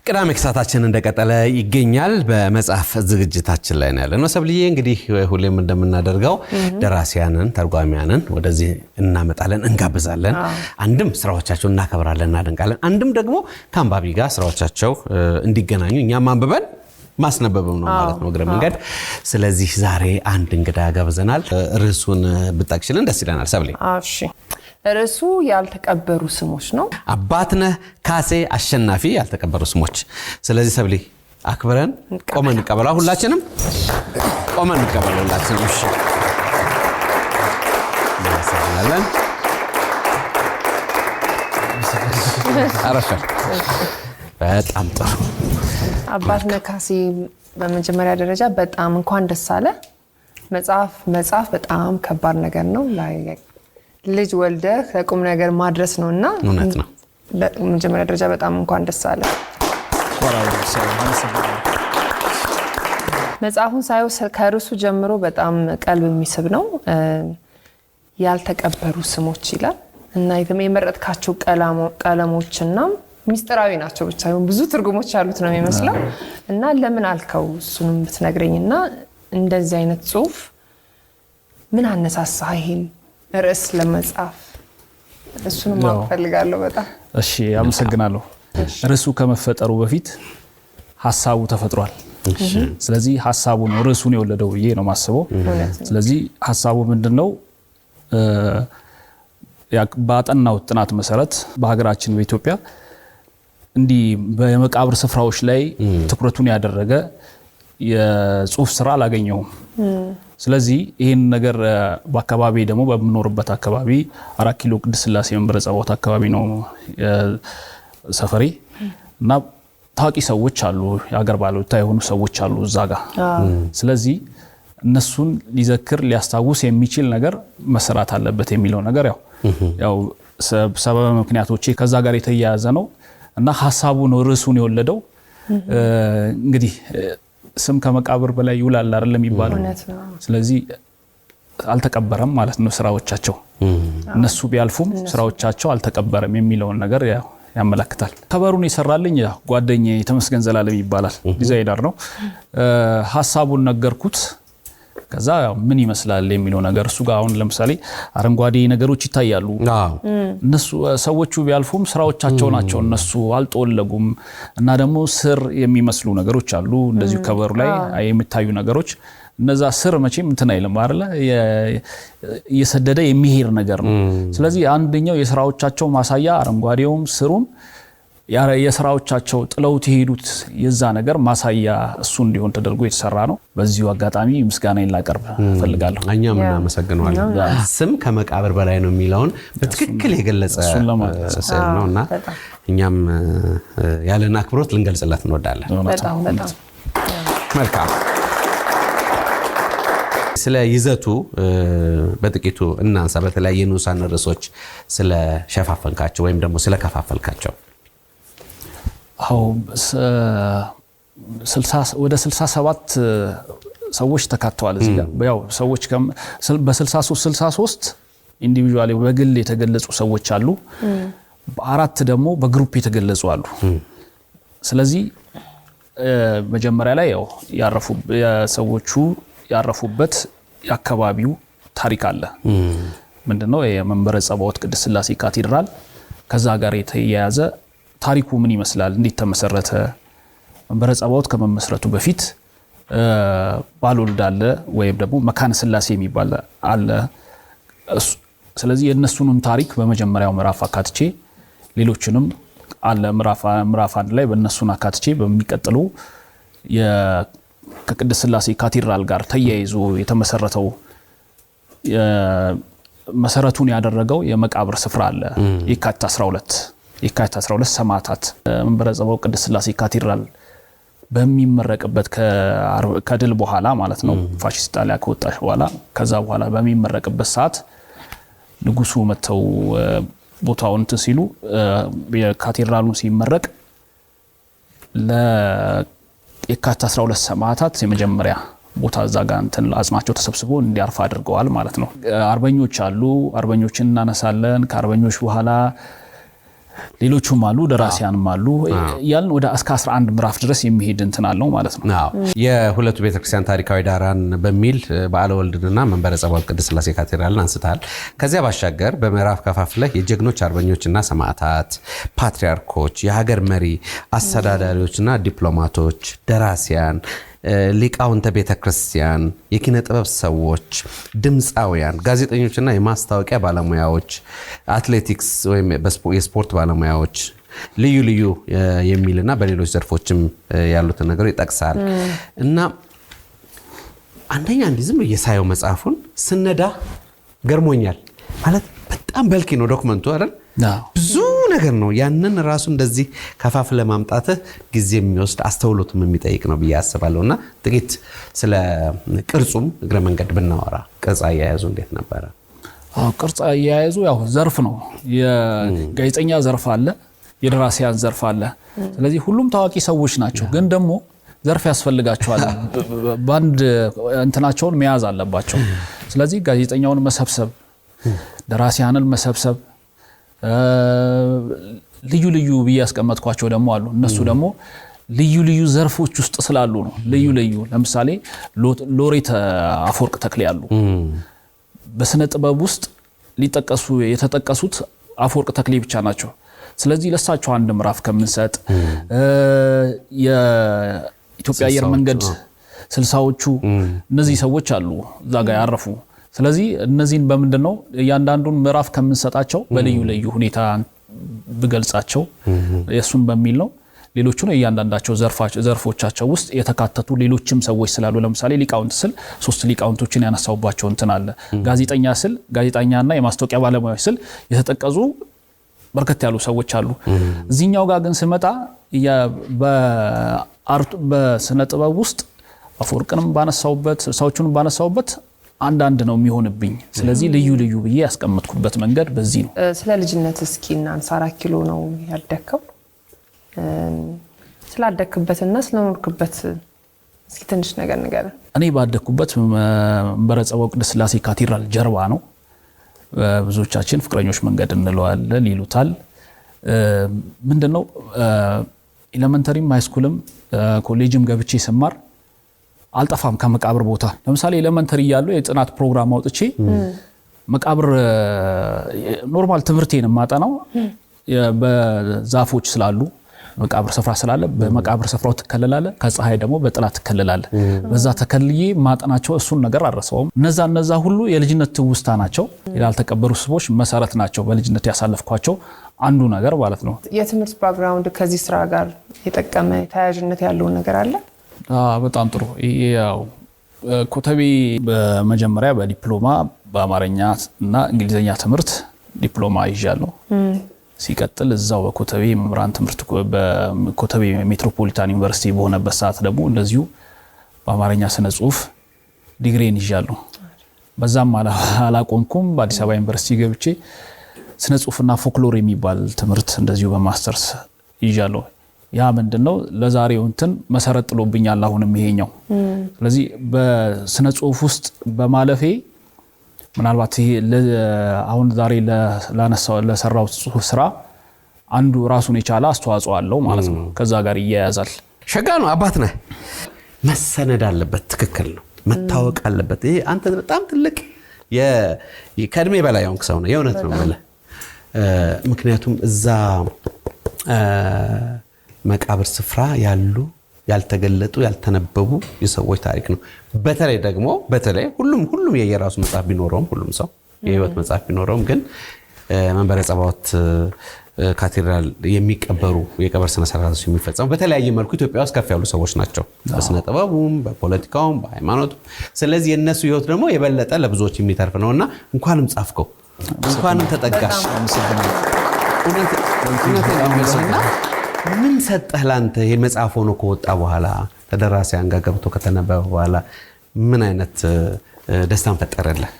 ቅዳሜ ክሳታችን እንደቀጠለ ይገኛል በመጽሐፍ ዝግጅታችን ላይ ነው ያለነው ሰብልዬ እንግዲህ ሁሌም እንደምናደርገው ደራሲያንን ተርጓሚያንን ወደዚህ እናመጣለን እንጋብዛለን አንድም ስራዎቻቸውን እናከብራለን እናደንቃለን አንድም ደግሞ ከአንባቢ ጋር ስራዎቻቸው እንዲገናኙ እኛም አንብበን ማስነበብም ነው ማለት ነው ግረ መንገድ ስለዚህ ዛሬ አንድ እንግዳ ጋብዘናል ርዕሱን ብታክሽልን ደስ ይለናል ሰብሊ እሺ ርዕሱ ያልተቀበሩ ስሞች ነው አባትነህ ካሴ አሸናፊ ያልተቀበሩ ስሞች ስለዚህ ሰብሊ አክብረን ቆመን እንቀበላ ሁላችንም ቆመን እንቀበላ ሁላችንም እሺ ማሰላለን አረፈ በጣም ጥሩ አባትነህ ካሴ በመጀመሪያ ደረጃ በጣም እንኳን ደስ አለ መጽሐፍ በጣም ከባድ ነገር ነው ላይ ልጅ ወልደ ከቁም ነገር ማድረስ ነውና እውነት ነው በመጀመሪያ ደረጃ በጣም እንኳን ደስ አለ መጽሐፉን ሳይው ከርዕሱ ጀምሮ በጣም ቀልብ የሚስብ ነው ያልተቀበሩ ስሞች ይላል እና የመረጥካቸው ቀለሞችና ሚስጥራዊ ናቸው ብቻ ብዙ ትርጉሞች አሉት ነው የሚመስለው እና ለምን አልከው እሱንም ብትነግረኝና እንደዚህ አይነት ጽሁፍ ምን አነሳሳህ ይሄን ርዕስ ለመጻፍ እሱንም ማፈልጋለሁ በጣም እሺ አመሰግናለሁ ርዕሱ ከመፈጠሩ በፊት ሐሳቡ ተፈጥሯል ስለዚህ ሐሳቡ ነው ርዕሱን የወለደው ይሄ ነው ማስበው ስለዚህ ሐሳቡ ምንድነው ባጠናው ጥናት መሰረት በሀገራችን በኢትዮጵያ እንዲ በመቃብር ስፍራዎች ላይ ትኩረቱን ያደረገ የጽሁፍ ስራ አላገኘውም ስለዚህ ይሄን ነገር በአካባቢ ደግሞ በመኖርበት አካባቢ 4 ኪሎ ቅድስት ሥላሴ መንበረ ጸባዖት አካባቢ ነው ሰፈሬ እና ታዋቂ ሰዎች አሉ የሀገር ባለውለታ የሆኑ ሰዎች አሉ እዛ ጋር ስለዚህ እነሱን ሊዘክር ሊያስታውስ የሚችል ነገር መሰራት አለበት የሚለው ነገር ያው ሰበብ ምክንያቶች ከዛ ጋር የተያያዘ ነው እና ሐሳቡ ነው ርዕሱን የወለደው እንግዲህ ስም ከመቃብር በላይ ይውላል አይደለም ይባላል ስለዚህ አልተቀበረም ማለት ነው ስራዎቻቸው እነሱ ቢያልፉም ስራዎቻቸው አልተቀበረም የሚለውን ነገር ያመለክታል ከበሩን ይሰራልኝ ጓደኛዬ ተመስገን ዘላለም ይባላል ዲዛይነር ነው ሐሳቡን ነገርኩት ከዛ ምን ይመስላል የሚለው ነገር እሱ ጋር አሁን ለምሳሌ አረንጓዴ ነገሮች ይታያሉ እነሱ ሰዎቹ ቢያልፉም ስራዎቻቸው ናቸው እነሱ አልጦለጉም እና ደግሞ ስር የሚመስሉ ነገሮች አሉ እንደዚሁ ከበሩ ላይ የሚታዩ ነገሮች እነዛ ስር መቼም እንትን አይልም አይደለ እየሰደደ የሚሄድ ነገር ነው ስለዚህ አንደኛው የስራዎቻቸው ማሳያ አረንጓዴውም ስሩም የስራዎቻቸው ጥለው ተሄዱት የዛ ነገር ማሳያ እሱ እንዲሆን ተደርጎ የተሰራ ነው በዚሁ አጋጣሚ ምስጋናዬን ላቀርብ ፈልጋለሁ እኛም እናመሰግናለን ስም ከመቃብር በላይ ነው የሚለውን በትክክል የገለጸ ነውና እኛም ያለና አክብሮት ልንገልጽለት እንወዳለን በጣም መልካም ስለ ይዘቱ በጥቂቱ እናንሳ በተለያየ ንዑሳን ርዕሶች ስለ ሸፋፈንካቸው ወይም ደግሞ ስለ ከፋፈልካቸው አው ወደ 67 ሰዎች ተካተዋል እዚህ ጋር ያው ሰዎች በ63 ኢንዲቪጁዋሊ በግል የተገለጹ ሰዎች አሉ በአራት ደግሞ በግሩፕ የተገለጹ አሉ ስለዚህ መጀመሪያ ላይ ያው ሰዎቹ ያረፉበት ያከባቢው ታሪክ አለ ምንድነው የመንበረ ጸባዖት ቅድስት ሥላሴ ካቴድራል ከዛ ጋር የተያያዘ ታሪኩ ምን ይመስላል እንዴት ተመሰረተ መንበረ ጸባዖት ከመመስረቱ በፊት ባልወልድ አለ ወይም ደግሞ መካነ ሥላሴ የሚባል አለ ስለዚህ የነሱንም ታሪክ በመጀመሪያው ምዕራፍ አካትቼ ሌሎችንም አለ ምዕራፍ አንድ ላይ በእነሱን አካትቼ በሚቀጥሉ ከቅድስት ሥላሴ ካቴድራል ጋር ተያይዞ የተመሰረተው መሰረቱን ያደረገው የመቃብር ስፍራ አለ የካቲት 12 ሰማዕታት መንበረ ጸባዖት ቅድስት ሥላሴ ካቴድራል በሚመረቅበት ከድል በኋላ ማለት ነው ፋሺስት ጣሊያን ከወጣች በኋላ ከዛ በኋላ በሚመረቅበት ሰዓት ንጉሱ መተው ቦታውን ሲሉ የካቴድራሉን ሲመረቅ ለየካቲት 12 ሰማዕታት የመጀመሪያ ቦታ እዛ ጋር እንትን አጽማቸው ተሰብስቦ እንዲያርፍ አድርገዋል ማለት ነው። አርበኞች አሉ፣ አርበኞችን እናነሳለን። ከአርበኞች በኋላ ሌሎቹም አሉ፣ ደራሲያንም አሉ ያልን ወደ እስከ 11 ምዕራፍ ድረስ የሚሄድ እንትን አለው ማለት ነው። የሁለቱ ቤተክርስቲያን ታሪካዊ ዳራን በሚል በዓለ ወልድንና መንበረ ጸባዖት ቅድስት ሥላሴ ካቴድራልን አንስተሃል። ከዚያ ባሻገር በምዕራፍ ከፋፍለህ የጀግኖች አርበኞችና ሰማዕታት፣ ፓትሪያርኮች፣ የሀገር መሪ አስተዳዳሪዎችና ዲፕሎማቶች፣ ደራሲያን፣ ሊቃውንተ ቤተክርስቲያን፣ የኪነ ጥበብ ሰዎች፣ ድምፃውያን፣ ጋዜጠኞችና የማስታወቂያ ባለሙያዎች፣ አትሌቲክስ ወይም የስፖርት ባለሙያዎች፣ ልዩ ልዩ የሚልና በሌሎች ዘርፎችም ያሉትን ነገሮች ይጠቅሳል እና አንደኛ እንዲህ ዝም እየሳየው መጽሐፉን ስነዳ ገርሞኛል። ማለት በጣም በልኪ ነው ዶክመንቱ አይደል? ብዙ ነገር ነው። ያንን ራሱ እንደዚህ ከፋፍለ ማምጣትህ ጊዜ የሚወስድ አስተውሎትም የሚጠይቅ ነው ብዬ አስባለሁና ጥቂት ስለ ቅርጹም እግረ መንገድ ብናወራ። ቅርጽ አያያዙ እንዴት ነበረ? ቅርጽ አያያዙ ያው ዘርፍ ነው። የጋዜጠኛ ዘርፍ አለ፣ የደራሲያን ዘርፍ አለ። ስለዚህ ሁሉም ታዋቂ ሰዎች ናቸው፣ ግን ደግሞ ዘርፍ ያስፈልጋቸዋል። ባንድ እንትናቸውን መያዝ አለባቸው። ስለዚህ ጋዜጠኛውን መሰብሰብ፣ ደራሲያንን መሰብሰብ፣ ልዩ ልዩ ብዬ ያስቀመጥኳቸው ደግሞ አሉ። እነሱ ደግሞ ልዩ ልዩ ዘርፎች ውስጥ ስላሉ ነው። ልዩ ልዩ ለምሳሌ ሎሬት አፈወርቅ ተክሌ ያሉ በስነ ጥበብ ውስጥ የተጠቀሱት አፈወርቅ ተክሌ ብቻ ናቸው። ስለዚህ ለሳቸው አንድ ምዕራፍ ከምንሰጥ የኢትዮጵያ አየር መንገድ 60ዎቹ እነዚህ ሰዎች አሉ እዛ ጋር ያረፉ። ስለዚህ እነዚህን በምንድነው እያንዳንዱን ምዕራፍ ከምንሰጣቸው በልዩ ልዩ ሁኔታ ብገልጻቸው የሱን በሚል ነው። ሌሎቹን እያንዳንዳቸው ዘርፎቻቸው ውስጥ የተካተቱ ሌሎችም ሰዎች ስላሉ ለምሳሌ ሊቃውንት ስል 3 ሊቃውንቶችን ያነሳውባቸው እንትን አለ። ጋዜጠኛ ስል ጋዜጠኛና የማስታወቂያ ባለሙያዎች ስል የተጠቀሱ በርከት ያሉ ሰዎች አሉ። እዚህኛው ጋር ግን ስመጣ በስነ ጥበብ ውስጥ አፈወርቅንም ባነሳውበት ሰዎቹንም ባነሳውበት አንዳንድ ነው የሚሆንብኝ። ስለዚህ ልዩ ልዩ ብዬ ያስቀመጥኩበት መንገድ በዚህ ነው። ስለ ልጅነት እስኪ እናንሳ። 4 ኪሎ ነው ያደከው። ስላደክበትና ስለኖርክበት እስኪ ትንሽ ነገር ንገረን። እኔ ባደኩበት መንበረ ጸባዖት ቅድስት ሥላሴ ካቴድራል ጀርባ ነው። ብዙዎቻችን ፍቅረኞች መንገድ እንለዋለን ይሉታል። ምንድነው ኤሌመንተሪም ሃይስኩልም ኮሌጅም ገብቼ ስማር አልጠፋም ከመቃብር ቦታ። ለምሳሌ ኤሌመንተሪ ያለው የጥናት ፕሮግራም አውጥቼ መቃብር ኖርማል ትምህርቴን ማጠናው በዛፎች ስላሉ መቃብር ስፍራ ስላለ በመቃብር ስፍራው ተከለላለ፣ ከፀሐይ ደግሞ በጥላ ተከለላለ። በዛ ተከልዬ ማጠናቸው እሱን ነገር አረሰውም። እነዛ ሁሉ የልጅነት ትውስታ ናቸው። ያልተቀበሩ ስቦች መሰረት ናቸው በልጅነት ያሳለፍኳቸው አንዱ ነገር ማለት ነው። የትምህርት ባክግራውንድ ከዚህ ስራ ጋር የጠቀመ ተያያዥነት ያለው ነገር አለ? በጣም ጥሩ። ያው ኮተቤ በመጀመሪያ በዲፕሎማ በአማርኛ እና እንግሊዘኛ ትምህርት ዲፕሎማ ይዣለሁ። ሲቀጥል እዛው በኮተቤ መምህራን ትምህርት በኮተቤ ሜትሮፖሊታን ዩኒቨርሲቲ በሆነበት ሰዓት ደግሞ እንደዚሁ በአማርኛ ስነ ጽሁፍ ዲግሪን ይዣለሁ። በዛም አላቆምኩም። በአዲስ አበባ ዩኒቨርሲቲ ገብቼ ስነ ጽሁፍና ፎክሎር የሚባል ትምህርት እንደዚሁ በማስተርስ ይዣለሁ። ያ ምንድነው ለዛሬው እንትን መሰረት ጥሎብኛል አሁንም ይሄኛው። ስለዚህ በስነ ጽሁፍ ውስጥ በማለፌ ምናልባት ይሄ አሁን ዛሬ ለሰራው ስራ አንዱ ራሱን የቻለ አስተዋጽኦ አለው ማለት ነው። ከዛ ጋር ይያያዛል። ሸጋ ነው። አባት ነህ። መሰነድ አለበት። ትክክል ነው። መታወቅ አለበት። ይሄ አንተ በጣም ትልቅ ከእድሜ በላይ ሆንክ ሰው ነው። የእውነት ነው ማለት ምክንያቱም እዛ መቃብር ስፍራ ያሉ ያልተገለጡ ያልተነበቡ የሰዎች ታሪክ ነው። በተለይ ሁሉም የየራሱ መጽሐፍ ቢኖረውም ሁሉም ሰው የህይወት መጽሐፍ ቢኖረውም ግን መንበረ ጸባዖት ካቴድራል የሚቀበሩ የቀብር ስነ ስርዓቶች የሚፈጸሙ በተለያየ መልኩ ኢትዮጵያ ውስጥ ከፍ ያሉ ሰዎች ናቸው። በስነ ጥበቡም፣ በፖለቲካውም፣ በሃይማኖቱም። ስለዚህ የነሱ ህይወት ደግሞ የበለጠ ለብዙዎች የሚተርፍ ነውና እንኳንም ጻፍከው፣ እንኳንም ተጠጋሽ። ምን ሰጠህ ላንተ ይሄ መጽሐፍ ሆኖ ከወጣ በኋላ ተደራሲያን ጋር ገብቶ ከተነበበ በኋላ ምን አይነት ደስታን ፈጠረልህ?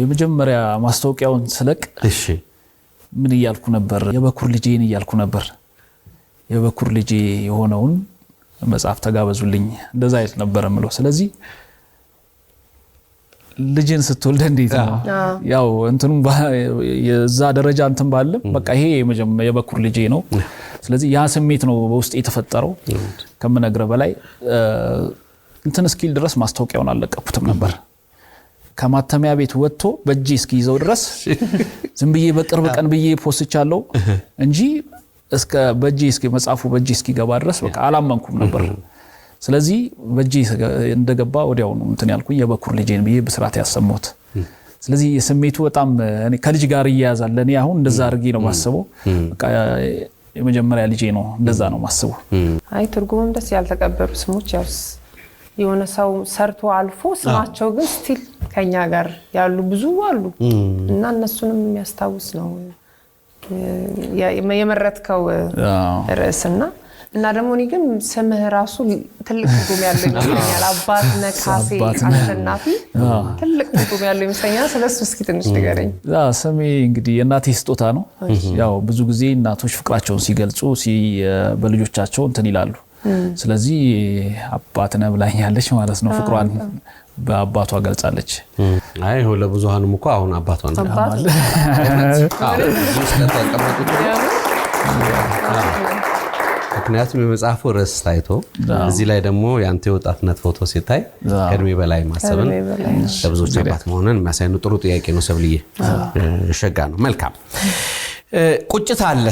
የመጀመሪያ ማስታወቂያውን ስለቅ እሺ ምን እያልኩ ነበር? የበኩር ልጄን እያልኩ ነበር። የበኩር ልጄ የሆነውን መጽሐፍ ተጋበዙልኝ እንደዛ አይነት ነበር የምለው። ስለዚህ ልጅን ስትወልድ እንዴት ነው ያው እንትኑ የዛ ደረጃ እንትን ባለ በቃ ይሄ የበኩር ልጄ ነው። ስለዚህ ያ ስሜት ነው በውስጥ የተፈጠረው ከምነግረ በላይ እንትን እስኪል ድረስ ማስታወቂያውን አለቀኩትም ነበር። ከማተሚያ ቤት ወጥቶ በእጄ እስኪይዘው ድረስ ዝም ብዬ በቅርብ ቀን ብዬ ፖስቻለሁ እንጂ እስከ በእጄ እስኪ መጽሐፉ በእጄ እስኪገባ ድረስ በቃ አላመንኩም ነበር። ስለዚህ በእጄ እንደገባ ወዲያው ነው እንትን ያልኩኝ የበኩር ልጄን ብዬ በስርዓት ያሰማሁት። ስለዚህ የስሜቱ በጣም እኔ ከልጅ ጋር ይያያዛል። እኔ አሁን እንደዛ አድርጌ ነው ማስበው። በቃ የመጀመሪያ ልጄ ነው እንደዛ ነው ማስበው። አይ ትርጉምም ደስ ያልተቀበሉ ስሞች ያውስ የሆነ ሰው ሰርቶ አልፎ ስማቸው ግን ስቲል ከኛ ጋር ያሉ ብዙ አሉ እና እነሱንም የሚያስታውስ ነው የመረጥከው ርዕስና እና ደግሞ እኔ ግን ስምህ ራሱ ትልቅ ትርጉም ያለው ይመስለኛል። አባት ነካሴ አሸናፊ ትልቅ ትርጉም ያለው ይመስለኛል። ስለሱ እስኪ ትንሽ ንገረኝ። ስሜ እንግዲህ የእናቴ ስጦታ ነው። ያው ብዙ ጊዜ እናቶች ፍቅራቸውን ሲገልጹ በልጆቻቸው እንትን ይላሉ። ስለዚህ አባት ነህ ብላኛለች ማለት ነው። ፍቅሯን በአባቷ ገልጻለች። አይ ለብዙሃኑም እኮ አሁን አባቷ ነው። ምክንያቱም የመጽሐፉ ርዕስ ታይቶ እዚህ ላይ ደግሞ የአንተ የወጣትነት ፎቶ ሲታይ ከእድሜ በላይ ማሰብን ለብዙዎች አባት መሆንን የሚያሳይ ነው። ጥሩ ጥያቄ ነው ሰብልዬ፣ ሸጋ ነው። መልካም ቁጭት አለ።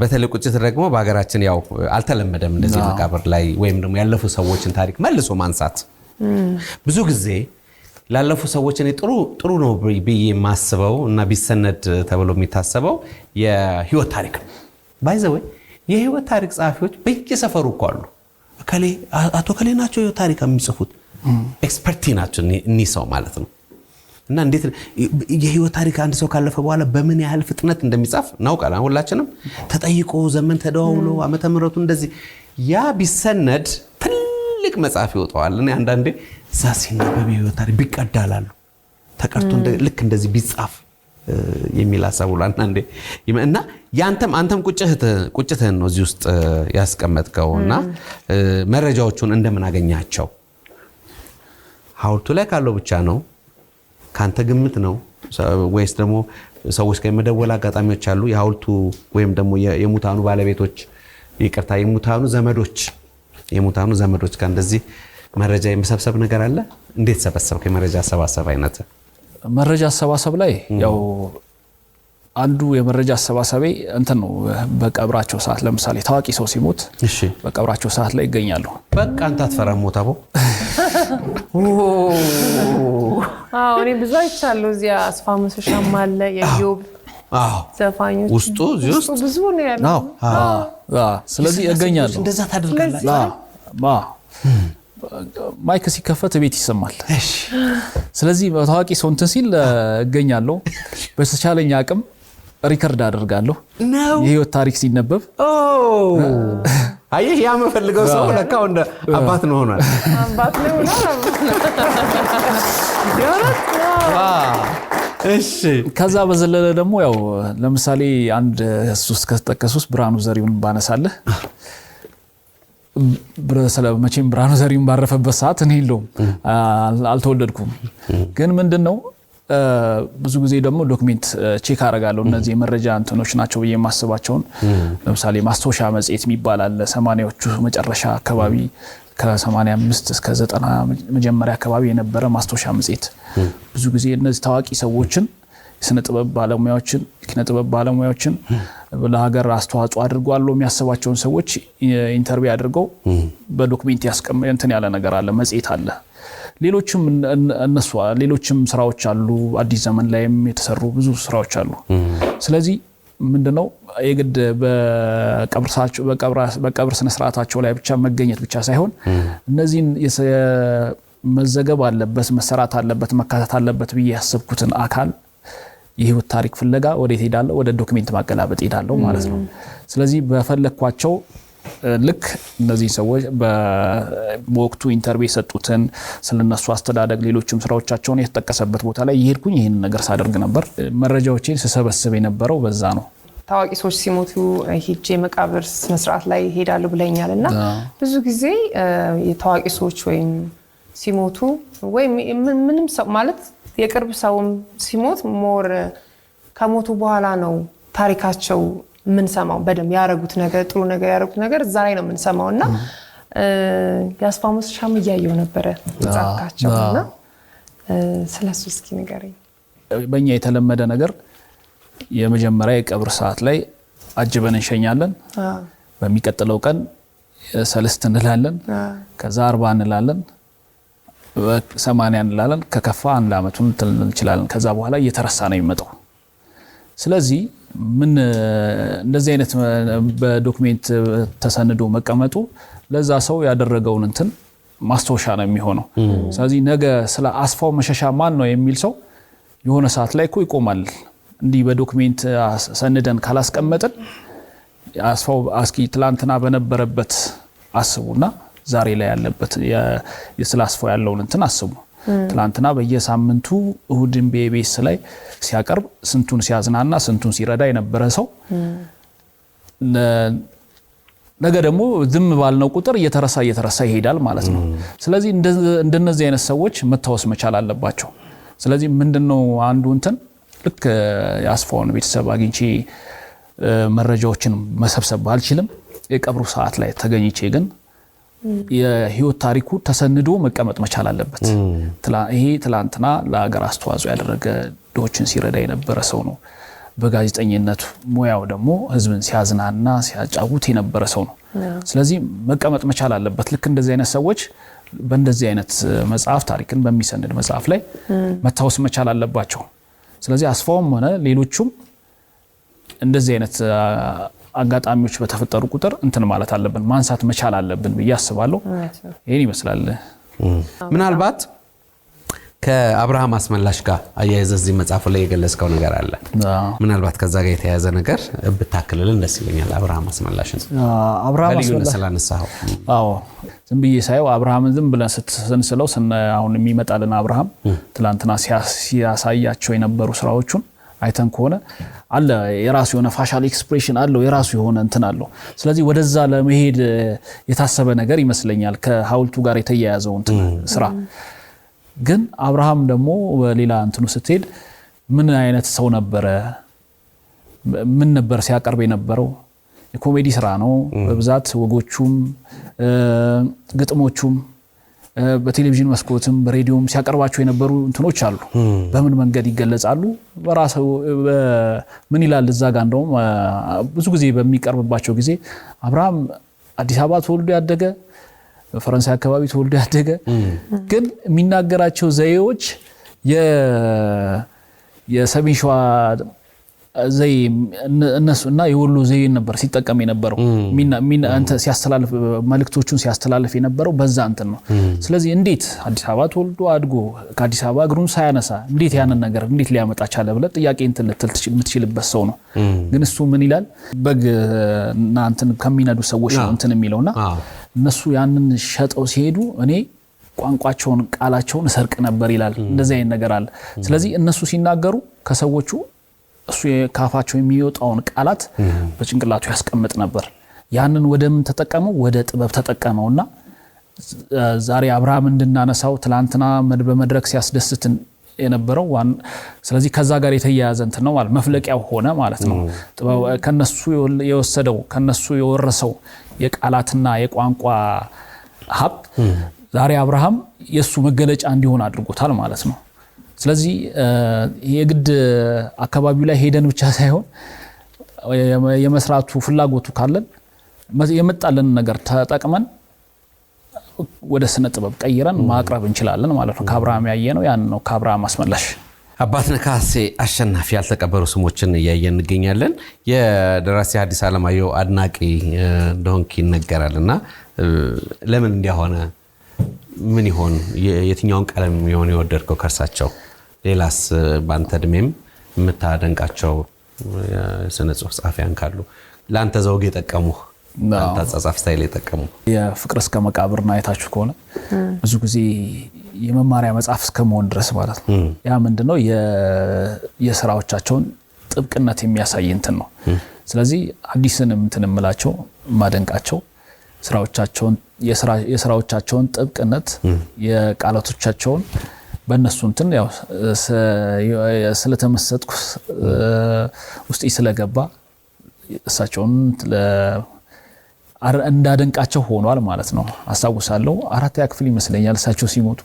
በተለይ ቁጭት ደግሞ በሀገራችን ያው አልተለመደም እንደዚህ መቃብር ላይ ወይም ደግሞ ያለፉ ሰዎችን ታሪክ መልሶ ማንሳት። ብዙ ጊዜ ላለፉ ሰዎች እኔ ጥሩ ነው ብዬ የማስበው እና ቢሰነድ ተብሎ የሚታሰበው የህይወት ታሪክ ነው። ባይ ዘ ወይ የህይወት ታሪክ ጸሐፊዎች በየሰፈሩ እኮ አሉ። አቶ ከሌ ናቸው የህይወት ታሪክ የሚጽፉት፣ ኤክስፐርቲ ናቸው እኒህ ሰው ማለት ነው። እና እንዴት የህይወት ታሪክ አንድ ሰው ካለፈ በኋላ በምን ያህል ፍጥነት እንደሚጻፍ እናውቃለን ሁላችንም። ተጠይቆ ዘመን ተደዋውሎ ዓመተ ምሕረቱ እንደዚህ ያ ቢሰነድ ትልቅ መጽሐፍ ይወጣዋል። እኔ አንዳንዴ እዛ ሲነበብ የህይወት ታሪክ ቢቀዳላሉ ተቀርቶ ልክ እንደዚህ ቢጻፍ የሚል ሐሳብ ሁሉ አንዳንዴ እና አንተም ቁጭትህን ነው እዚህ ውስጥ ያስቀመጥከውና መረጃዎቹን እንደምን አገኛቸው? ሐውልቱ ላይ ካለው ብቻ ነው ካንተ ግምት ነው ወይስ ደግሞ ሰዎች ከመደወል አጋጣሚዎች አሉ? የሐውልቱ ወይም ደግሞ የሙታኑ ባለቤቶች ይቅርታ የሙታኑ ዘመዶች ጋር እንደዚህ መረጃ የመሰብሰብ ነገር አለ? እንዴት ሰበሰብከ? የመረጃ አሰባሰብ አይነት መረጃ አሰባሰብ ላይ ያው አንዱ የመረጃ አሰባሰቤ እንትን ነው። በቀብራቸው ሰዓት ለምሳሌ ታዋቂ ሰው ሲሞት በቀብራቸው ሰዓት ላይ ይገኛሉ። በቃ አንተ አትፈራም ሞታቦ? እኔ ብዙ አይቻለሁ። እዚያ አስፋ መሸሻም አለ የዮብ ዘፋኞች ውስጡ ብዙ ነው ያለው። ስለዚህ እገኛለሁ። እንደዛ ታደርጋለህ? ማይክ ሲከፈት ቤት ይሰማል። ስለዚህ ታዋቂ ሰው እንትን ሲል እገኛለሁ። በተቻለኝ አቅም ሪከርድ አደርጋለሁ የህይወት ታሪክ ሲነበብ። አየህ ያ መፈልገው ሰው ለካው እንደ አባት ነው ሆኗል። አባት ነው ሆኗል። እሺ ከዛ በዘለለ ደግሞ ያው ለምሳሌ አንድ እሱስ ከተጠቀሱስ ብርሃኑ ዘሪሁን ባነሳለህ መቼም ብርሃኑ ዘሪሁን ባረፈበት ሰዓት እኔ የለውም አልተወለድኩም። ግን ምንድነው ብዙ ጊዜ ደግሞ ዶክሜንት ቼክ አደርጋለሁ። እነዚህ የመረጃ እንትኖች ናቸው ብዬ የማስባቸውን ለምሳሌ ማስታወሻ መጽሔት የሚባል አለ 80ዎቹ መጨረሻ አካባቢ ከ85 እስከ 90 መጀመሪያ አካባቢ የነበረ ማስታወሻ መጽሔት ብዙ ጊዜ እነዚህ ታዋቂ ሰዎችን የስነ ጥበብ ባለሙያዎችን ለሀገር አስተዋጽኦ አድርጓል የሚያስባቸውን ሰዎች ኢንተርቪው አድርገው በዶክሜንት እንትን ያለ ነገር አለ፣ መጽሔት አለ። ሌሎችም ስራዎች አሉ። አዲስ ዘመን ላይም የተሰሩ ብዙ ስራዎች አሉ። ስለዚህ ምንድነው የግድ በቀብር ስነ ስርዓታቸው ላይ ብቻ መገኘት ብቻ ሳይሆን እነዚህን መዘገብ አለበት፣ መሰራት አለበት፣ መካተት አለበት ብዬ ያሰብኩትን አካል የህይወት ታሪክ ፍለጋ ወዴት ሄዳለሁ? ወደ ዶክሜንት ማገላበጥ ሄዳለሁ ማለት ነው። ስለዚህ በፈለኳቸው ልክ እነዚህ ሰዎች በወቅቱ ኢንተርቪው የሰጡትን ስለነሱ አስተዳደግ ሌሎችም ስራዎቻቸውን የተጠቀሰበት ቦታ ላይ ይሄድኩኝ ይሄን ነገር ሳደርግ ነበር። መረጃዎችን ስሰበስብ የነበረው በዛ ነው። ታዋቂ ሰዎች ሲሞቱ ሄጄ መቃብር ስነስርዓት ላይ ሄዳለሁ ብለኛልና ብዙ ጊዜ የታዋቂ ሰዎች ወይም ሲሞቱ ወይም ምንም ሰው ማለት የቅርብ ሰውም ሲሞት ሞር ከሞቱ በኋላ ነው ታሪካቸው ምን ሰማው በደም ያረጉት ነገር ጥሩ ነገር ያረጉት ነገር ዛሬ ነው ምን ሰማውና ያስፋው መሸሻም እያየው ነበር ጻፍካቸውና ስለሱ እስኪ ንገረኝ። በእኛ የተለመደ ነገር የመጀመሪያ የቀብር ሰዓት ላይ አጅበን እንሸኛለን። በሚቀጥለው ቀን ሰለስት እንላለን። ከዛ 40 እንላለን። 80 እንላለን። ከከፋ 1 አመቱን እንችላለን። ከዛ በኋላ እየተረሳ ነው የሚመጣው። ስለዚህ ምን እንደዚህ አይነት በዶክሜንት ተሰንዶ መቀመጡ ለዛ ሰው ያደረገውን እንትን ማስተዋሻ ነው የሚሆነው። ስለዚህ ነገ ስለ አስፋው መሸሻ ማን ነው የሚል ሰው የሆነ ሰዓት ላይ እኮ ይቆማል። እንዲህ በዶክሜንት ሰንደን ካላስቀመጥን አስፋው አስኪ ትላንትና በነበረበት አስቡና ዛሬ ላይ ያለበት ስለ አስፋው ያለውን እንትን አስቡ። ትላንትና በየሳምንቱ እሁድን በኢቢኤስ ላይ ሲያቀርብ ስንቱን ሲያዝናና ስንቱን ሲረዳ የነበረ ሰው ነገ ደግሞ ዝም ባልነው ቁጥር እየተረሳ ይሄዳል ማለት ነው። ስለዚህ እንደነዚህ አይነት ሰዎች መታወስ መቻል አለባቸው። ስለዚህ ምንድነው አንዱ እንትን ልክ ያስፋውን ቤተሰብ አግኝቼ መረጃዎችን መሰብሰብ ባልችልም የቀብሩ ሰዓት ላይ ተገኝቼ ግን የህይወት ታሪኩ ተሰንዶ መቀመጥ መቻል አለበት። ይሄ ትላንትና ለሀገር አስተዋጽኦ ያደረገ ድሆችን ሲረዳ የነበረ ሰው ነው። በጋዜጠኝነቱ ሙያው ደግሞ ህዝብን ሲያዝናና ሲያጫውት የነበረ ሰው ነው። ስለዚህ መቀመጥ መቻል አለበት። ልክ እንደዚህ አይነት ሰዎች በእንደዚህ አይነት መጽሐፍ ታሪክን በሚሰንድ መጽሐፍ ላይ መታወስ መቻል አለባቸው። ስለዚህ አስፋውም ሆነ ሌሎቹም እንደዚህ አይነት አጋጣሚዎች በተፈጠሩ ቁጥር እንትን ማለት አለብን ማንሳት መቻል አለብን ብዬ አስባለሁ። ይሄን ይመስላል። ምናልባት ከአብርሃም አስመላሽ ጋር አያይዘህ እዚህ መጽሐፉ ላይ የገለጽከው ነገር አለ። ምናልባት ከዛ ጋር የተያያዘ ነገር ብታክልልን ደስ ይለኛል። አብርሃም አስመላሽን በልዩነት ስላነሳኸው። አዎ ዝም ብዬ ሳየው አብርሃምን ዝም ብለን ስንስለው አሁን የሚመጣልን አብርሃም ትላንትና ሲያሳያቸው የነበሩ ስራዎቹን አይተን ከሆነ አለ የራሱ የሆነ ፋሻል ኤክስፕሬሽን አለው፣ የራሱ የሆነ እንትን አለው። ስለዚህ ወደዛ ለመሄድ የታሰበ ነገር ይመስለኛል ከሐውልቱ ጋር የተያያዘው እንትን ስራ። ግን አብርሃም ደግሞ በሌላ እንትኑ ስትሄድ ምን አይነት ሰው ነበረ? ምን ነበር ሲያቀርብ የነበረው? የኮሜዲ ስራ ነው በብዛት ወጎቹም ግጥሞቹም በቴሌቪዥን መስኮትም በሬዲዮም ሲያቀርባቸው የነበሩ እንትኖች አሉ። በምን መንገድ ይገለጻሉ? በራሱ ምን ይላል እዛ ጋር እንደውም ብዙ ጊዜ በሚቀርብባቸው ጊዜ አብርሃም አዲስ አበባ ተወልዶ ያደገ ፈረንሳይ አካባቢ ተወልዶ ያደገ ግን የሚናገራቸው ዘዬዎች የሰሜን ሸዋ ዘይ እነሱና የወሎ ዘይ ነበር ሲጠቀም የነበረው አንተ ሲያስተላልፍ መልእክቶቹን ሲያስተላልፍ የነበረው በዛ እንትን ነው። ስለዚህ እንዴት አዲስ አበባ ተወልዶ አድጎ ከአዲስ አበባ እግሩን ሳያነሳ እንዴት ያንን ነገር እንዴት ሊያመጣ ቻለ ብለ ጥያቄ እንትን ልትል የምትችልበት ሰው ነው። ግን እሱ ምን ይላል በግና እንትን ከሚነዱ ሰዎች ነው እንትን የሚለውና እነሱ ያንን ሸጠው ሲሄዱ እኔ ቋንቋቸውን ቃላቸውን ሰርቅ ነበር ይላል። እንደዚህ አይነት ነገር አለ። ስለዚህ እነሱ ሲናገሩ ከሰዎቹ እሱ ካፋቸው የሚወጣውን ቃላት በጭንቅላቱ ያስቀምጥ ነበር። ያንን ወደምን ተጠቀመው? ወደ ጥበብ ተጠቀመውና ዛሬ አብርሃም እንድናነሳው ትላንትና በመድረክ ሲያስደስትን የነበረው ስለዚህ ከዛ ጋር የተያያዘ እንትን ነው ማለት መፍለቂያው ሆነ ማለት ነው። ከነሱ የወሰደው ከነሱ የወረሰው የቃላትና የቋንቋ ሀብት ዛሬ አብርሃም የሱ መገለጫ እንዲሆን አድርጎታል ማለት ነው። ስለዚህ የግድ አካባቢው ላይ ሄደን ብቻ ሳይሆን የመስራቱ ፍላጎቱ ካለን የመጣልን ነገር ተጠቅመን ወደ ስነ ጥበብ ቀይረን ማቅረብ እንችላለን ማለት ነው። ከአብርሃም ያየነው ያን ነው። ከአብርሃም አስመላሽ አባትነህ ካሴ አሸናፊ ያልተቀበሩ ስሞችን እያየን እንገኛለን። የደራሲ ሐዲስ ዓለማየሁ አድናቂ እንደሆንክ ይነገራልና ለምን እንዲያሆነ ምን ይሆን የትኛውን ቀለም ይሆን የወደድከው ከርሳቸው? ሌላስ ባንተ እድሜም የምታደንቃቸው የስነ ጽሁፍ ጻፊያን ካሉ ለአንተ ዘውግ የጠቀሙ አንተ አጻጻፍ ስታይል የጠቀሙ? የፍቅር እስከ መቃብርን አይታችሁ ከሆነ ብዙ ጊዜ የመማሪያ መጽሐፍ እስከመሆን ድረስ ማለት ነው። ያ ምንድነው የስራዎቻቸውን ጥብቅነት የሚያሳይ እንትን ነው። ስለዚህ አዲስንም እንትን እምላቸው ማደንቃቸው የስራዎቻቸውን ጥብቅነት የቃላቶቻቸውን በእነሱ እንትን ያው ስለተመሰጥኩ ውስጤ ስለገባ እሳቸውን እንዳደንቃቸው ሆኗል ማለት ነው። አስታውሳለሁ 4ኛ ክፍል ይመስለኛል እሳቸው ሲሞቱ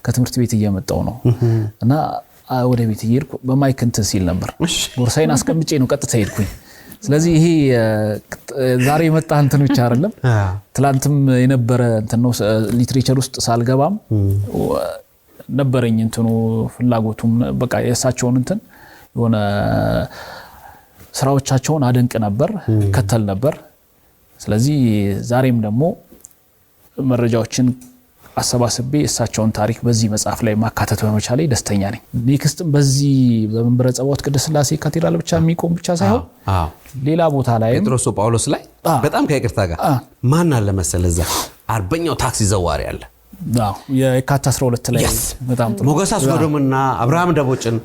ከትምህርት ቤት እየመጣው ነው እና ወደ ቤት እየሄድኩ በማይክ እንትን ሲል ነበር። ቦርሳዬን አስቀምጬ ነው ቀጥታ ሄድኩኝ። ስለዚህ ይሄ ዛሬ የመጣ እንትን ብቻ አይደለም፣ ትላንትም የነበረ እንትን ነው። ሊትሬቸር ውስጥ ሳልገባም ነበረኝ እንትኑ ፍላጎቱም በቃ የእሳቸውን እንትን የሆነ ስራዎቻቸውን አደንቅ ነበር፣ ከተል ነበር። ስለዚህ ዛሬም ደግሞ መረጃዎችን አሰባስቤ እሳቸውን ታሪክ በዚህ መጽሐፍ ላይ ማካተት በመቻሌ ደስተኛ ነኝ። ኔክስትም በዚህ በመንበረ ጸባዖት ቅድስት ሥላሴ ካቴድራል ብቻ የሚቆም ብቻ ሳይሆን ሌላ ቦታ ላይ ጴጥሮስ ጳውሎስ ላይ በጣም ከይቅርታ ጋር ማን አለ መሰለህ እዛ 40ኛው ታክሲ ዘዋሪ አለ። የካቲት 12 ላይ በጣም ጥሩ ሞገስ አስገዶምና አብርሃም ደቦጭን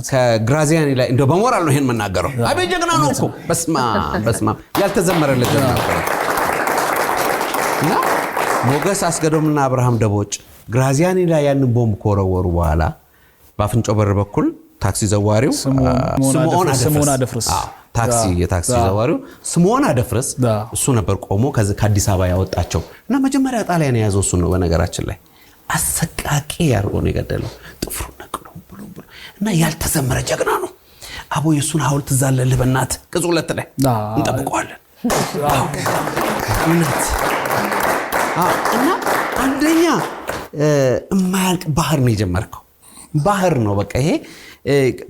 ከግራዚያኒ ላይ እንደው በሞራል ነው ይሄን መናገረው። አቤት ጀግና ነው እኮ በስማ ያልተዘመረለት ጀግና ነው። እና ሞገስ አስገዶምና አብርሃም ደቦጭ ግራዚያኒ ላይ ያንን ቦምብ ኮረወሩ በኋላ በአፍንጫው በር በኩል ታክሲ ዘዋሪው ስምዖን አደፍርስ የታክሲ ዘዋሪው ስምዖን አደፍርስ እሱ ነበር ቆሞ ከአዲስ አበባ ያወጣቸው እና መጀመሪያ ጣሊያን የያዘው እሱ ነው። በነገራችን ላይ አሰቃቂ ያርጎ ነው የገደለው። ጥፍሩ ነቅሎ ብሎ እና ያልተዘመረ ጀግና ነው። አቦ የሱን ሐውልት ዛለልህ በእናትህ ቅጽ 2 ላይ እንጠብቀዋለን። እና አንደኛ የማያልቅ ባህር ነው የጀመርከው። ባህር ነው በቃ ይሄ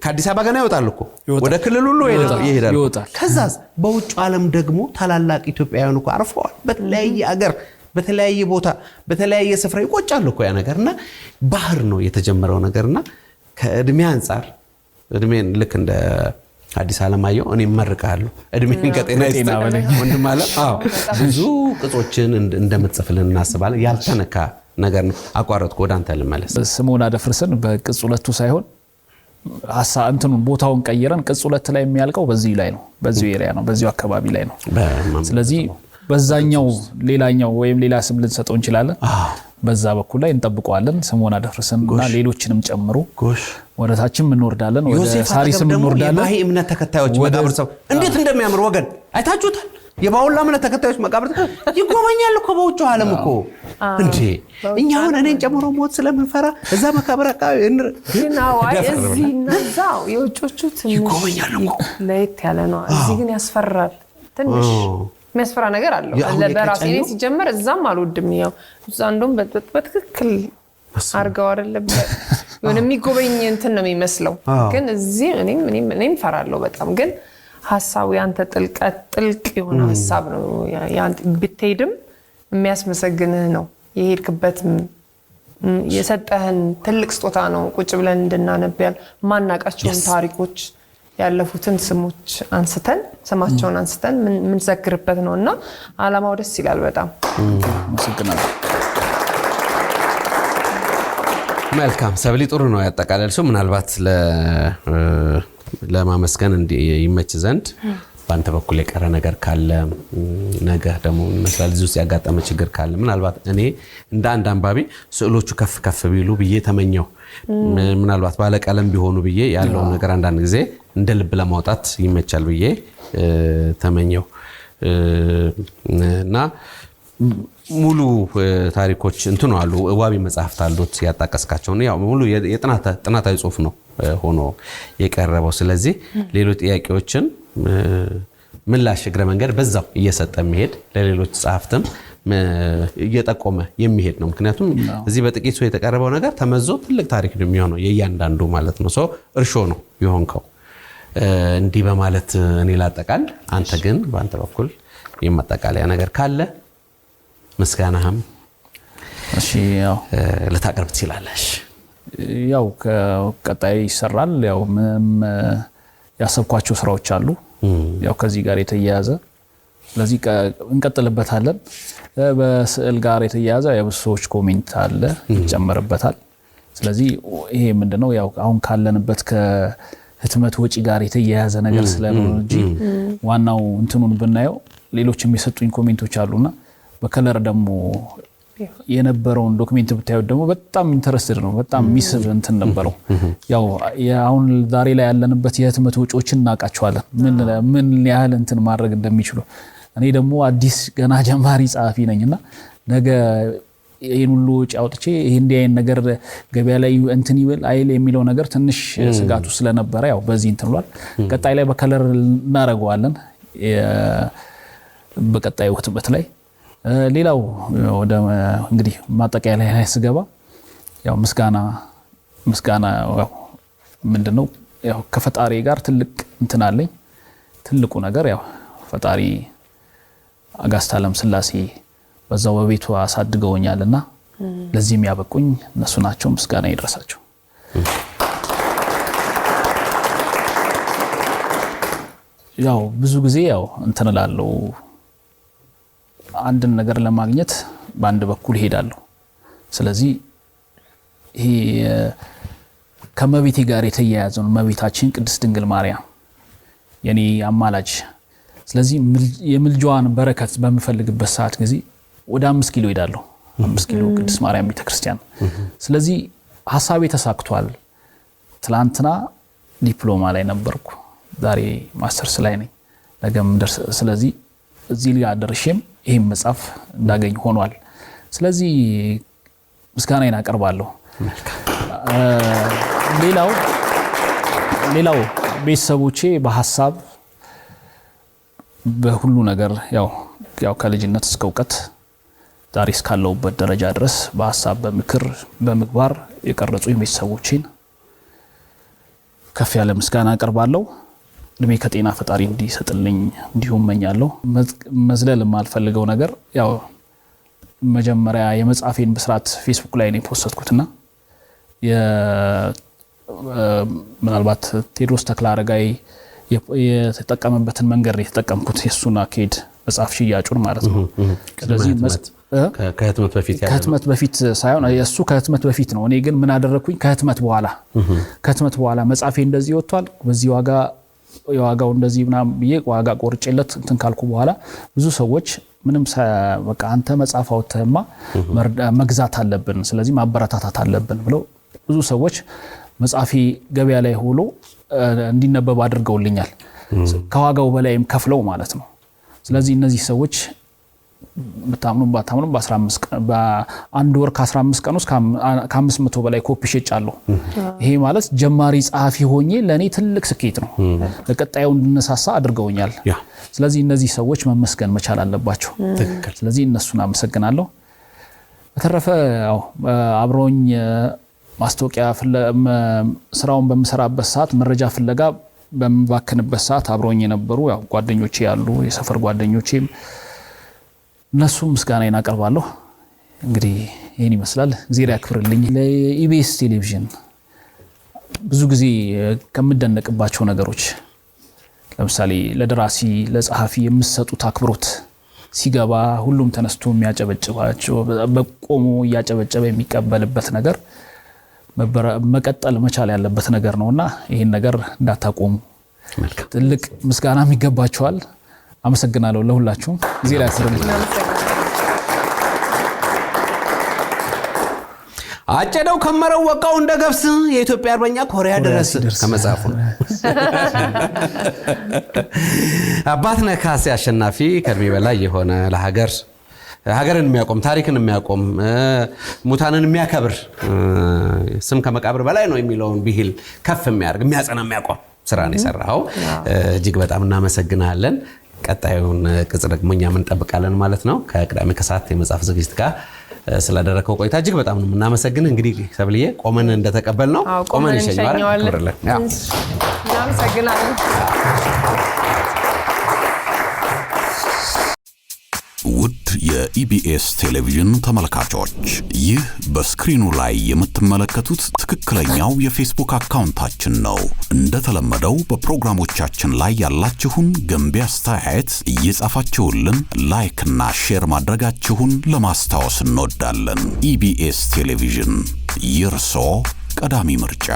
ከአዲስ አበባ ገና ይወጣል እኮ ወደ ክልል ሁሉ ይሄዳል። ከዛስ በውጭ ዓለም ደግሞ ታላላቅ ኢትዮጵያውያን እኮ አርፈዋል። በተለያየ ሀገር በተለያየ ቦታ በተለያየ ስፍራ ይቆጫሉ እኮ ያ ነገርና ባህር ነው የተጀመረው ነገርና ከእድሜ አንፃር እድሜን ልክ እንደ አዲስ አለማየሁ እኔ መርቃለሁ። እድሜን ከጤና ይስጥልኝ ወንድም አለ። ብዙ ቅጾችን እንደምትጽፍልን እናስባለን። ያልተነካ ነገር ነው። አቋረጥኩ፣ ወደ አንተ ልመለስ። ስምዖን አደፍርስን በቅጽ 2 ሳይሆን እንትኑን ቦታውን ቀይረን ቅጽ 2 ላይ የሚያልቀው በዚህ ላይ ነው፣ በዚህ ኤሪያ ነው፣ በዚህ አካባቢ ላይ ነው። ስለዚህ በዛኛው ሌላኛው ወይም ሌላ ስም ልንሰጠው እንችላለን። በዛ በኩል ላይ እንጠብቀዋለን። ስምዖን አደፍርስንና ሌሎችንም ጨምሮ ወደታችም እንወርዳለን፣ ወደ ሳሪስም እንወርዳለን። የባሂ እምነት ተከታዮች መቃብር ሰው እንዴት እንደሚያምር ወገን አይታችሁታል። የባውላ እምነት ተከታዮች መቃብር ይጎበኛል እኮ በውጭ ዓለም እኮ እንዴ። እኛ አሁን እኔን ጨምሮ ሞት ስለምንፈራ እዛ መቃብር አካባቢ እዚህ እነዛው የውጮቹ ትንሽ ይጎበኛል እኮ ለየት ያለ ነው። እዚህ ግን ያስፈራል። ትንሽ የሚያስፈራ ነገር አለው። በራሴ እኔ ሲጀመር እዛም አልወድም። ያው እዛ እንደውም በትክክል አርጋው አይደለም የሆነ የሚጎበኝ እንትን ነው የሚመስለው። ግን እዚህ እኔም ፈራለሁ በጣም። ግን ሐሳቡ ያንተ ጥልቅ የሆነ ሐሳብ ነው። ያንተ ብትሄድም የሚያስመሰግንህ ነው። የሄድክበት የሰጠህን ትልቅ ስጦታ ነው። ቁጭ ብለን እንድናነብያል ማናቃቸውን ታሪኮች ያለፉትን ስማቸውን አንስተን ምን ዘክርበት ነውና ዓላማው ደስ ይላል በጣም። አመሰግናለሁ። መልካም ሰብሊ፣ ጥሩ ነው ያጠቃለልሽው። ምናልባት ለማመስገን ይመች ዘንድ በአንተ በኩል የቀረ ነገር ካለ ነገ ደግሞ መስላል እዚህ ውስጥ ያጋጠመ ችግር ካለ ምናልባት እኔ እንደ አንድ አንባቢ ስዕሎቹ ከፍ ቢሉ ብዬ ተመኘው። ምናልባት ባለቀለም ቢሆኑ ብዬ ያለው ነገር አንዳንድ ጊዜ እንደ ልብ ለማውጣት ይመቻል ብዬ ተመኘው እና ሙሉ ታሪኮች እንትኑ አሉ፣ ዋቢ መጽሐፍት አሉት ያጣቀስካቸው ነው። ያው ሙሉ የጥናታዊ ጽሑፍ ነው ሆኖ የቀረበው። ስለዚህ ሌሎች ጥያቄዎችን ምላሽ እግረ መንገድ በዛው እየሰጠ የሚሄድ ለሌሎች ጸሐፍትም እየጠቆመ የሚሄድ ነው። ምክንያቱም እዚህ በጥቂት ሰው የተቀረበው ነገር ተመዞ ትልቅ ታሪክ ነው የሚሆነው የእያንዳንዱ ማለት ነው። ሰው እርሾ ነው የሆንከው። እንዲህ በማለት እኔ ላጠቃል። አንተ ግን በአንተ በኩል የማጠቃለያ ነገር ካለ ምስጋናህም ያው ልታቀርብ ትችላለሽ። ያው ከቀጣይ ይሰራል። ያው ምንም ያሰብኳቸው ስራዎች አሉ ያው ከዚህ ጋር የተያያዘ። ስለዚህ እንቀጥልበታለን። በስዕል ጋር የተያያዘ የብዙዎች ኮሜንት አለ ይጨመርበታል። ስለዚህ ይሄ ምንድነው ያው አሁን ካለንበት ህትመት ወጪ ጋር የተያያዘ ነገር ስለሆነ እንጂ ዋናው እንትኑን ብናየው ሌሎች የሚሰጡኝ ኮሜንቶች አሉና በከለር ደግሞ የነበረውን ዶክመንት ብታዩ ደግሞ በጣም ኢንተረስትድ ነው በጣም ሚስብ እንትን ነበረው ያው አሁን ዛሬ ላይ ያለንበት የህትመት ወጪዎችን እናቃቸዋለን ምን ያህል እንትን ማድረግ እንደሚችሉ እኔ ደግሞ አዲስ ገና ጀማሪ ጸሐፊ ነኝና ነገ ይሄን ሁሉ ወጪ አውጥቼ ይሄ እንዲህ አይነት ነገር ገበያ ላይ እንትን ይብል አይል የሚለው ነገር ትንሽ ስጋቱ ስለነበረ ያው በዚህ እንትን ብሏል ቀጣይ ላይ በከለር እናረጋዋለን በቀጣዩ ህትመት ላይ ሌላው ወደ እንግዲህ ማጠቃለያ ላይ ስገባ ያው ምስጋና ያው ምንድነው ያው ከፈጣሪ ጋር ትልቅ እንትን አለኝ ትልቁ ነገር ያው ፈጣሪ አጋዕዝተ ዓለም ሥላሴ በዛው በቤቱ አሳድገውኛልና ለዚህ የሚያበቁኝ እነሱ ናቸው ምስጋና ይድረሳቸው ያው ብዙ ጊዜ ያው እንትን እላለሁ አንድ ነገር ለማግኘት በአንድ በኩል ሄዳለሁ ስለዚህ ይሄ ከመቤቴ ጋር የተያያዘው መቤታችን ቅድስት ድንግል ማርያም የኔ አማላጅ ስለዚህ የምልጃዋን በረከት በመፈልግበት ሰዓት ጊዜ ወደ 5 ኪሎ ሄዳለሁ 5 ኪሎ ቅድስት ማርያም ቤተክርስቲያን ስለዚህ ሐሳቤ ተሳክቷል ትላንትና ዲፕሎማ ላይ ነበርኩ ዛሬ ማስተርስ ላይ ነኝ ነገም ደርስ ስለዚህ እዚህ ላይ ደርሼም ይሄን መጽሐፍ እንዳገኝ ሆኗል ስለዚህ ምስጋናዬን አቀርባለሁ ሌላው ቤተሰቦቼ በሐሳብ በሁሉ ነገር ያው ከልጅነት እስከ ዕውቀት ዛሬ እስካለሁበት ደረጃ ድረስ በሐሳብ በምክር በምግባር የቀረጹኝ ቤተሰቦቼን ከፍ ያለ ምስጋና አቀርባለሁ እድሜ ከጤና ፈጣሪ እንዲሰጥልኝ እንዲሁም መኛለሁ መዝለል የማልፈልገው ነገር ያው መጀመሪያ የመጽሐፌን በስርዓት ፌስቡክ ላይ ነው ፖስትኩትና ምናልባት ቴዎድሮስ ተክለአረጋይ የተጠቀመበትን መንገድ የተጠቀምኩት የሱና አካሄድ መጽሐፍ ሽያጩን ማለት ነው ስለዚህ ከህትመት በፊት ሳይሆን የሱ ከህትመት በፊት ነው እኔ ግን ምን አደረኩኝ ከህትመት በኋላ መጽሐፌ እንደዚህ ወጥቷል በዚህ ዋጋው እንደዚህ ምናምን ብዬ ዋጋ ቆርጬለት እንትን ካልኩ በኋላ ብዙ ሰዎች ምንም በቃ አንተ መጽሐፍ አውጥተህማ መግዛት አለብን ስለዚህ ማበረታታት አለብን ብለው ብዙ ሰዎች መጽሐፌ ገበያ ላይ ሆሎ እንዲነበብ አድርገውልኛል ከዋጋው በላይም ከፍለው ማለት ነው ስለዚህ እነዚህ ሰዎች በታምኑ በ15 በአንድ ወር ከ15 ቀን ውስጥ ከ500 በላይ ኮፒ ሸጫለሁ ይሄ ማለት ጀማሪ ጸሐፊ ሆኜ ለኔ ትልቅ ስኬት ነው ለቀጣዩ እንድነሳሳ አድርገውኛል ስለዚህ እነዚህ ሰዎች መመስገን መቻል አለባቸው ስለዚህ እነሱን አመሰግናለሁ በተረፈ አብሮኝ ማስታወቂያ ስራውን በመሰራበት ሰዓት መረጃ ፍለጋ በመባከንበት ሰዓት አብሮኝ የነበሩ ጓደኞቼ ያሉ የሰፈር ጓደኞቼም እነሱ ምስጋናዬን አቀርባለሁ እንግዲህ ይሄን ይመስላል እግዚአብሔር ያክብርልኝ ለኢቢኤስ ቴሌቪዥን ብዙ ጊዜ ከምደነቅባቸው ነገሮች ለምሳሌ ለደራሲ ለጸሐፊ የምትሰጡት አክብሮት ሲገባ ሁሉም ተነስቶ የሚያጨበጭባቸው በቆሞ ያጨበጨበ የሚቀበልበት ነገር መቀጠል መቻል ያለበት ነገር ነውና ይሄን ነገር እንዳታቆሙ ትልቅ ምስጋና የሚገባቸዋል አመሰግናለሁ ለሁላችሁም እዚህ ላይ አጨደው ከመረው ወቃው እንደ ገብስ የኢትዮጵያ አርበኛ ኮሪያ ድረስ ከመጻፉ አባት ነካሴ አሸናፊ ከድሜ በላይ የሆነ ለሀገርን የሚያቆም ታሪክን የሚያቆም ሙታንን የሚያከብር ስም ከመቃብር በላይ ነው የሚለውን ቢሂል ከፍ የሚያርግ የሚያጸና የሚያቆም ስራን ይሰራው እጅግ በጣም እናመሰግናለን ቀጣዩን ቅጽ ደግሞ እኛም እንጠብቃለን ማለት ነው ከቅዳሜ ከሰዓት የመጽሐፍ ዝግጅት ጋር ስላደረከው ቆይታ እጅግ በጣም ነው እናመሰግን እንግዲህ ሰብልዬ ቆመን እንደተቀበል ነው ቆመን ይሸኛል እናመሰግናለን ውድ የኢቢኤስ ቴሌቪዥን ተመልካቾች ይህ በስክሪኑ ላይ የምትመለከቱት ትክክለኛው የፌስቡክ አካውንታችን ነው እንደተለመደው በፕሮግራሞቻችን ላይ ያላችሁን ገንቢ አስተያየት እየጻፋችሁልን ላይክ እና ሼር ማድረጋችሁን ለማስታወስ እንወዳለን ኢቢኤስ ቴሌቪዥን የርሶ ቀዳሚ ምርጫ